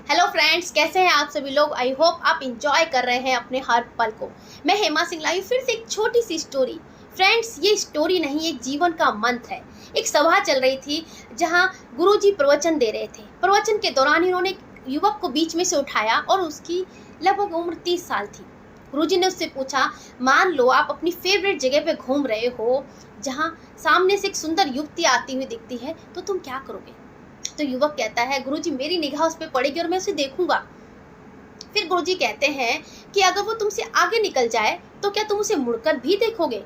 Hello friends, कैसे हैं आप सभी लोग। आई होप आप इंजॉय कर रहे हैं अपने हर पल को। मैं हेमा सिंह लाई फिर से एक छोटी सी स्टोरी। फ्रेंड्स, ये स्टोरी नहीं, एक जीवन का मंत्र है। एक सभा चल रही थी जहां गुरुजी प्रवचन दे रहे थे। प्रवचन के दौरान इन्होंने एक युवक को बीच में से उठाया और उसकी लगभग उम्र 30 साल थी। गुरुजी ने उससे पूछा, मान लो आप अपनी फेवरेट जगह पे घूम रहे हो जहाँ सामने से एक सुंदर युवती आती हुई दिखती है, तो तुम क्या करोगे। तो युवक कहता है, गुरुजी मेरी निगाह उस पर पड़ेगी और मैं उसे देखूंगा। फिर गुरुजी कहते हैं कि अगर वो तुमसे आगे निकल जाए तो क्या तुम उसे मुड़कर भी देखोगे।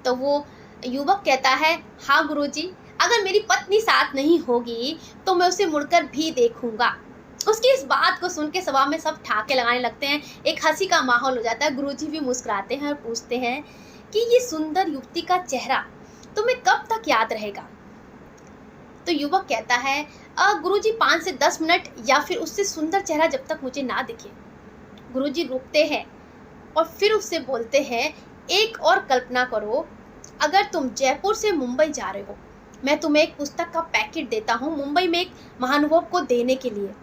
तो वो युवक कहता है, हाँ गुरुजी, अगर मेरी पत्नी साथ नहीं होगी तो मैं उसे मुड़कर भी देखूंगा। उसकी इस बात को सुन के सभा में सब ठाके लगाने लगते हैं। एक हंसी का माहौल हो जाता है। गुरुजी भी मुस्कुराते हैं और पूछते हैं कि ये सुंदर युवती का चेहरा तुम्हें कब तक याद रहेगा। तो युवक कहता है, गुरुजी 5 से 10 मिनट या फिर उससे सुंदर चेहरा जब तक मुझे ना दिखे। गुरुजी रुकते हैं और फिर उससे बोलते हैं, एक और कल्पना करो, अगर तुम जयपुर से मुंबई जा रहे हो, मैं तुम्हें एक पुस्तक का पैकेट देता हूँ मुंबई में एक महानुभव को देने के लिए,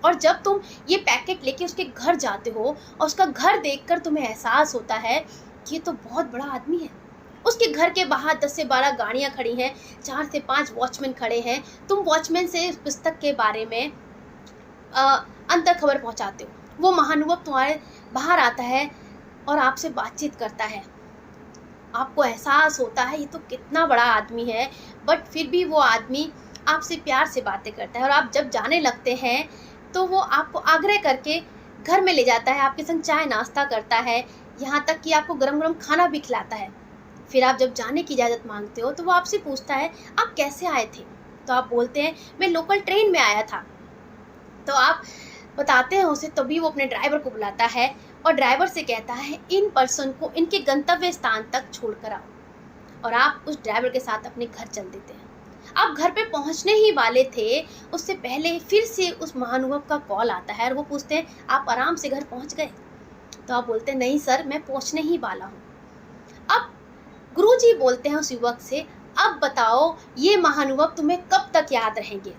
और जब तुम ये पैकेट लेके उसके घर जाते हो और उसका घर देखकर तुम्हें एहसास होता है कि ये तो बहुत बड़ा आदमी है। उसके घर के बाहर 10 से 12 गाड़ियाँ खड़ी हैं, 4 से 5 वॉचमैन खड़े हैं। तुम वॉचमैन से इस पुस्तक के बारे में अंतर खबर पहुंचाते हो। वो महानुभव तुम्हारे बाहर आता है और आपसे बातचीत करता है। आपको एहसास होता है ये तो कितना बड़ा आदमी है, बट फिर भी वो आदमी आपसे प्यार से बातें करता है। और आप जब जाने लगते हैं तो वो आपको आग्रह करके घर में ले जाता है, आपके संग चाय नाश्ता करता है, यहाँ तक कि आपको गरम गरम खाना भी खिलाता है। फिर आप जब जाने की इजाज़त मांगते हो तो वो आपसे पूछता है, आप कैसे आए थे। तो आप बोलते हैं, मैं लोकल ट्रेन में आया था। तो आप बताते हैं उसे। तभी वो अपने ड्राइवर को बुलाता है और ड्राइवर से कहता है, इन पर्सन को इनके गंतव्य स्थान तक छोड़कर आओ। और आप उस ड्राइवर के साथ अपने घर चल देते हैं। आप घर पे पहुंचने ही वाले थे, उससे पहले फिर से उस महानुभव का कॉल आता है और वो पूछते हैं, आप आराम से घर पहुंच गए। तो आप बोलते हैं, नहीं सर, मैं पहुंचने ही वाला हूँ। अब गुरुजी बोलते हैं उस युवक से, अब बताओ ये महानुभव तुम्हें कब तक याद रहेंगे।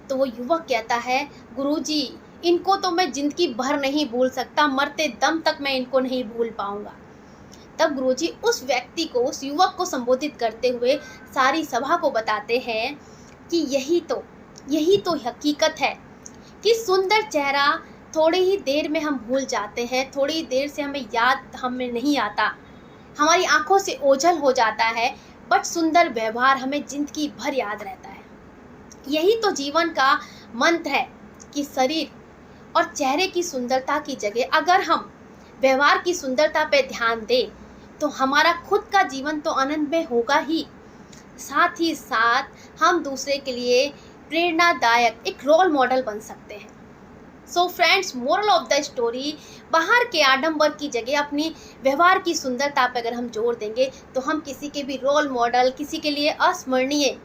तो वो युवक कहता है, गुरुजी इनको तो मैं जिंदगी भर नहीं भूल सकता, मरते दम तक मैं इनको नहीं भूल पाऊंगा। तब गुरुजी उस व्यक्ति को, उस युवक को संबोधित करते हुए सारी सभा को बताते हैं कि यही तो हकीकत है कि सुंदर चेहरा थोड़ी ही देर में हम भूल जाते हैं, थोड़ी देर से हमें नहीं आता, हमारी आंखों से ओझल हो जाता है, बट सुंदर व्यवहार हमें जिंदगी भर याद रहता है। यही तो जीवन का मंत्र है कि शरीर और चेहरे की सुंदरता की जगह अगर हम व्यवहार की सुंदरता पे ध्यान दें तो हमारा खुद का जीवन तो आनंदमय होगा ही, साथ ही साथ हम दूसरे के लिए प्रेरणादायक एक रोल मॉडल बन सकते हैं। So friends, moral of the story, बाहर के आडंबर की जगह अपनी व्यवहार की सुंदरता पर अगर हम जोर देंगे तो हम किसी के भी रोल मॉडल, किसी के लिए अस्मरणीय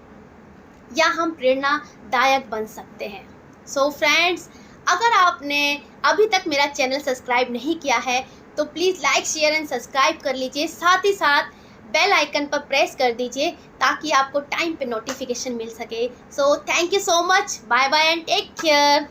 या हम प्रेरणादायक बन सकते हैं। सो फ्रेंड्स, अगर आपने अभी तक मेरा चैनल सब्सक्राइब नहीं किया है तो please like, share and subscribe कर लीजिए। साथ ही साथ बेल आइकन पर प्रेस कर दीजिए ताकि आपको टाइम पे नोटिफिकेशन मिल सके। So thank you so much, bye bye and take care.